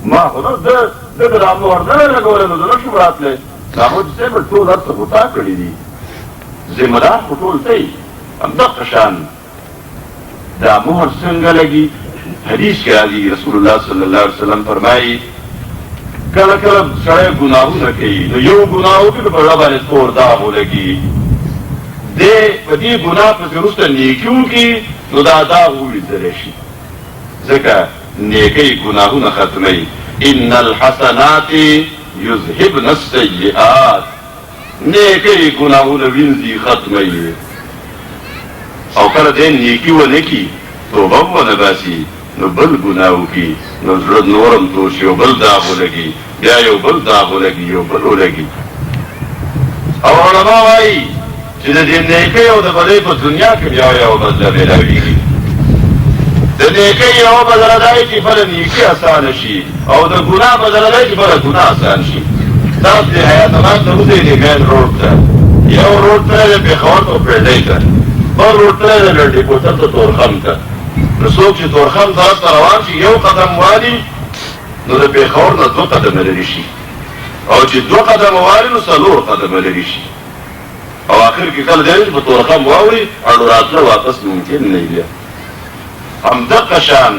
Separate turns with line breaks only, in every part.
ما خو د رامو ورنه لګولې نو زه نشم راتلی رامو چې صاحب ټول هر څه غوطا کړي دي ذمه دار خو ټول ته همدغه شان دا مهر څنګه لګي حدیث کې راځي رسول الله صلی الله علیه وسلم فرمایي کله کله سړی ګناهونه کوي نو یو ګناه وکړي په زړه باندې تور داغ ولګي دې په دې ګناه پسې وروسته نیکي وکړي نو دا داغ ولیدلی شي ځکه نیکی گناهونه ختمی ان الحسنات یذهبن السیئات نیکی گناهونه وینځي ختمی او کله دې نیکی ونه کی توبه ونه باسي نو بل ګناه وکي نو زړه نورم توش یو بل داغ ولګي بیا یو بل داغ ولګي یو بل ولګي او علما وایي چې د دې نیکی او د بدۍ په دنیا کې بیا یو بدله میلاویږي د نیکی یو بدله دی چې بله نیکي اسانه شي او د ګناه بدله دی چې بله ګناه اسان شي تاسو د حیات آباد ته وځئ د مین روډ ته یو روډ تللی دی پېښور ته پرېډۍ ته بل روډ تللی دی لنډۍ کوټه ته تورخم ته نو څوک چې تورخم طرف ته روان شي یو قدم والي نو د پېښور نه 2 قدمه لرې شي او چې 2 قدمه والي نو 4 قدمه لرې شي او آخر کې کله دی چې په تورخم واوړي اړو راتله واپس ممکن نه بیا همدغه شان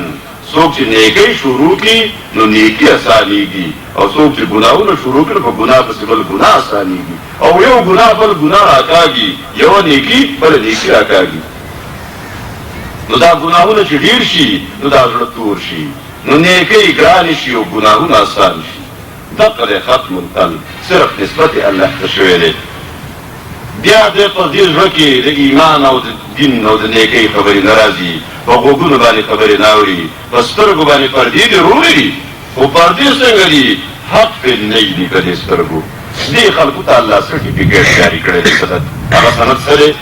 څوک چې نیکۍ شروع کړي نو نیکي اسانېږي او څوک چې ګناهونه شروع کړي په ګناه پسې بل ګناه اسانېږي او یو ګناه بل ګناه راکاږي یوه نیکي بله نیکي راکاږي نو دا ګناهونه چې ډېر شي نو دا زړه تور شي نو نیکۍ ګرانې شي او ګناهونه اسان شي دغه دی ختم التل صرف نسبت الله ته شوی دی بیا د په دې زړه کې د ایمان او د دین او د نیکۍ خبرې نه راځي په غوږونو باندې خبرې نه اوري په سترګو باندې پردې دې روړي خو پردې څنګه دي حق پې نه دي په دې سترګو دې خلکو ته الله سرټیفیکېټ جاري کړی دی هغه سند سره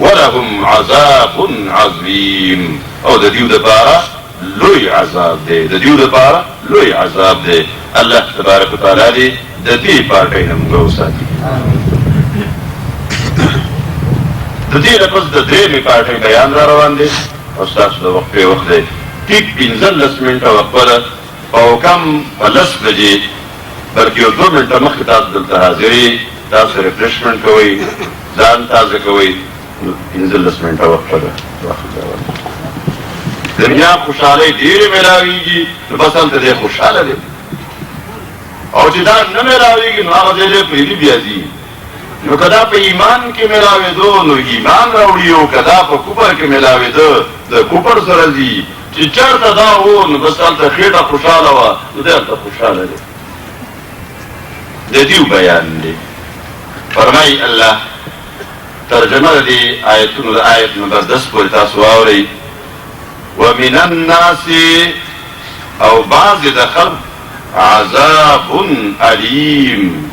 ولهم عذاب عظیم او د دیو دپاره لوی عذاب دی د دیو دپاره لوی عذاب دی الله تبارک وتعالی دې د دې پارټۍ نه موږ وساتي د دې نه پس د درېیمې پارټۍ بیان را روان دی او ستاسو د وقفې وخت دی ټیک 15 منټه وقفه ده او کم په 10 بجې بلکې یو 2 منټه مخکې تاسو دلته حاضرې تاسو ریفریشمنټ کوئ ځان تازه کوئ 15 منټه وقفه ده دنیا خوشحالۍ ډېرې میلاویږي نو بس هلته دی خوشحاله دی او چې دا نه میلاویږي نو هغه ځای دی پرېږدي بیا ځي نو که دا په ایمان کې میلاوېدو نو ایمان راوړي او که دا په کفر کې میلاوېده د کفر سره ځي چې چېرته دا و نو بس هلته خېټه خوشحاله وه نو دی هلته خوشحاله دی د دیو بیان دی فرمایي الله ترجمه د دې آیتونو د آیت نمبر 10 پورې تاسو واورئ ومن الناس او بعض د خلق عذاب علیم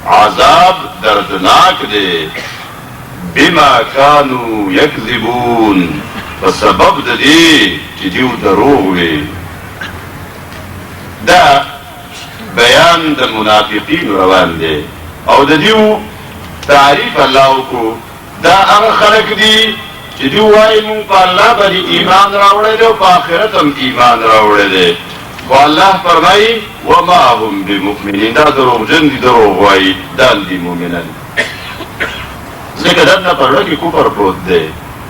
عذاب دردناک دے بما کانو یکذبون په سبب د دې چې دیو دروغ وي دا بیان د منافقین روان دی او د دیو تعریف الله وکړو دا هغه خلک دي چې دیو وایي مونږ په الله باندې ایمان راوړی دی او په آخرت هم ایمان راوړی دی خو الله فرمایي وما هم بمؤمنین دا دروغجن دي دروغ وایي دا دي مؤمنان ځکه دلته په زړه کې کفر پروت دی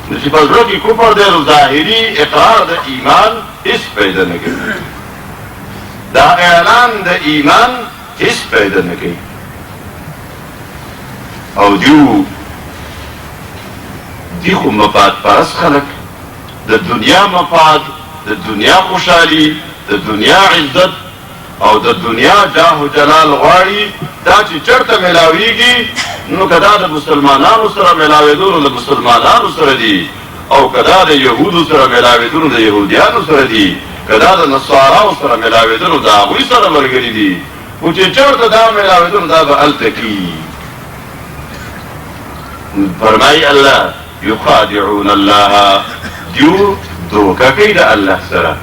نو چې په زړه کې کفر دی نو ظاهري اقرار د ایمان هېڅ پیدا نه کوي دا اعلان د ایمان هېڅ پیدا نه کوي او دی خو مفاد پرست خلک د دنیا مفاد د دنیا خوشحالي د دنیا عزت او د دنیا جاه و جلال غواړي دا چې چېرته میلاویږي نو که دا د مسلمانانو سره میلاوېدو نو د مسلمانانو سره دي او که دا د یهودو سره میلاوېدو نو د یهودیانو سره دي که دا د نصاراو سره میلاوېدو نو د هغوی سره ملګري دي خو چې چېرته دا میلاوېدو نو دا به هلته کېږي فرمایي الله یخادعون الله دیو دوکه کوي د الله سره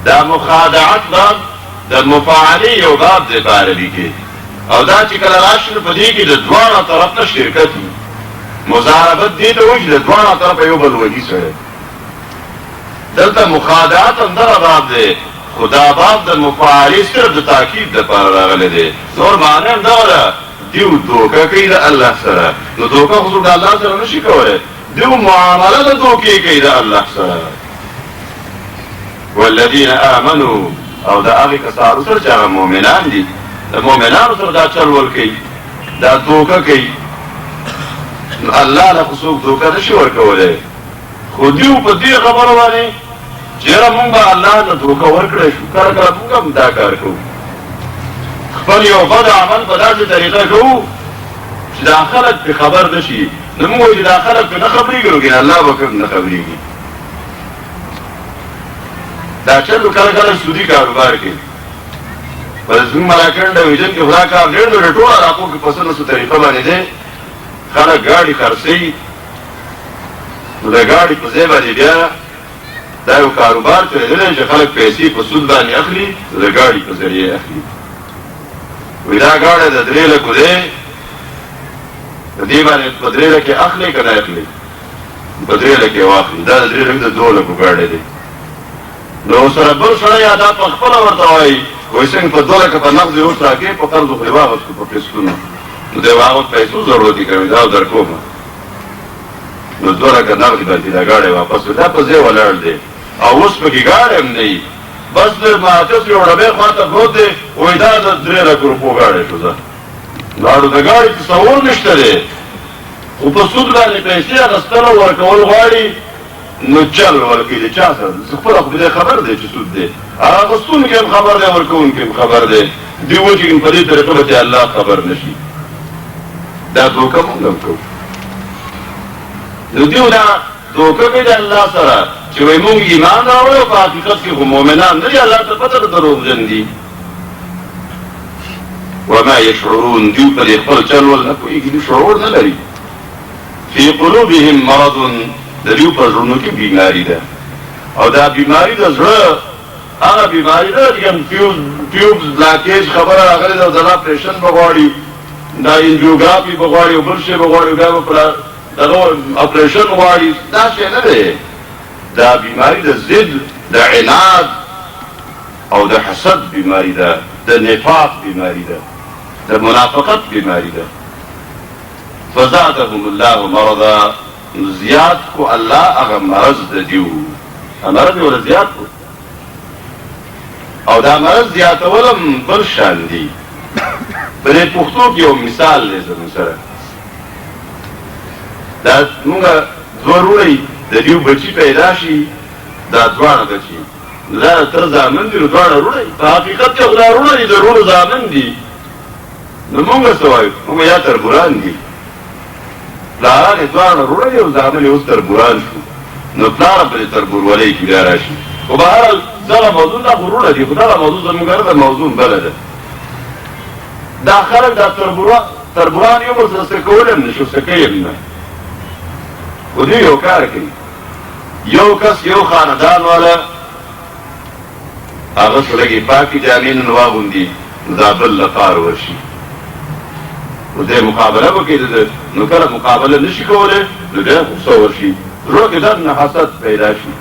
دا مخادعت باب د مفاعلې یو باب دی په عربي کې او دا چې کله راشي نو په دې کې د دواړو طرف نه شرکت وي مزاربت دې ته وایي چې د دواړو طرفه یو بل ولي سره دلته مخادعت هم دغه باب دی خدا باب د مفاعلی صرف د تاکید د پاره راغلی دی نور معنی هم دغه ده دیو دوکه کوي د الله سره نو دوکه خو د الله سره نشي کولی دیو معامله د دوکې کوي د الله سره والذین آمنوا او د هغې کسانو سره چې هغه مؤمنان دي د مؤمنانو سره دا چل ول کوي دا دوکه کوي نو الله له خو څوک دوکه نشي ورکولی خو دیو په دې خبره باندې چې یاره مونږ به الله له دوکه ورکړی شو کله کله مونږ هم دا کار کوو خپل یو بد عمل په داسې طریقه کوو چې دا خلک پرې خبر نه شي نو مونږ وایو چې دا خلک پرې نه خبرېږي نو کنه الله به کوم نه خبرېږي دا چل کله کله سودي کاروبار کوي په زموږ ملاکنډ ویژن کې خدا کار ډېر د ټول علاقو کې په څه نسو طریقه باندې دی خلک ګاډي خرڅوي نو د ګاډي په ځای باندې بیا دا یو کاروبار چلېدلی چې خلک پیسې په سود باندې اخلي د ګاډي په ذریعه اخلي وایي دا ګاډی د 3 لکو دی د دې باندې په 3 لکې اخلي که نه اخلي په 3 لکې واخلي دا د 3 لکو د 2 لکو ګاډی دی نو سره بل سړی دا په خپله ورته وایي وایي څنګه په 2 لکه په نغد اوس راکې په قرضو خو دې واغوستو په قسطونو نو دی واغوت پیسو ضرورت یې کوي دا در کومه نو 2 لکه نغد باندې دا ګاډی واپس دا په ځای ولاړ دی او اوس پکې ګاډی هم نه وي بس د ماچس یو ډبی خواته پروت دی وایي دا د 3 لکو روپو ګاډی شو ده نو د ګاډي تصور نشته دی خو په سود باندې پیسې اخیستل او ورکول غواړي نو چل ورکوي د چا سره خپله خو دې خبر دی چې سود دی هغه اخیستونکی هم خبر دی ورکوونکی هم خبر دی دوی وایي چې په دې طریقه به چې الله خبر نه شي دا دوکه مونږ هم کوو نو دیو دا دوکه کوي د الله سره چې وایي مونږ ایمان راوړی او په حقیقت کې خو مؤمنان نه دي الله ته پته ده دروغجن دي وما يشعرون دیو په دې خپل چل ول نه پوهېږي دوی شعور نه لري فی قلوبهم مرض د دیو په زړونو کې بیماري ده او دا بیماري د زړه هغه بیماري ده چې کوم ټیوبز بلاکیج خبره راغلې ده او دا اپریشن به غواړي دا انجیوګرافي به غواړي او بل شی به غواړي بیا به دغه اپریشن غواړي دا شی نه دی دا بیماري د ضد د عناد او د حسد بیماري ده د نفاق بیماري ده د منافقت بیماری ده فزادهم الله مرضا زیاد کو الله هغه مرض د دیو مرض ولا زیاد کو او دا مرض زیاتولم بل شان دي په پښتو کې یو مثال دی زموږ سره دا موږ ضروري د دیو بچی پیدا شي دا دواړه بچي دا تر زامن دي دواړه وروڼه په حقیقت کې خدای وروڼه دي د وروڼو زامن دي نو مونږ څه وایو مونږ یا تربوران دي پلاران یې دواړه وروڼه دي او زامن یې اوس تربوران شو نو پلار هم پرې تربورولۍ کې بیا راشي خو بهرحال دغه موضوع دا خو وروڼه دي خو دغه موضوع زموږ د موضوع بله ده دا خلک دا تربوران یو بل سره څه کولی هم نه شو څه کوي هم نه خو دوی یو کار کوي یو کس یو خاندان والا هغه څه لږې پاکې جامې نن واغوندي دا بل له کار ورشي نو دی مقابله وکړي نو کله مقابله نه شي کولی نو بیا غوسه ورشي زړه کې درد نه حسد پیدا شي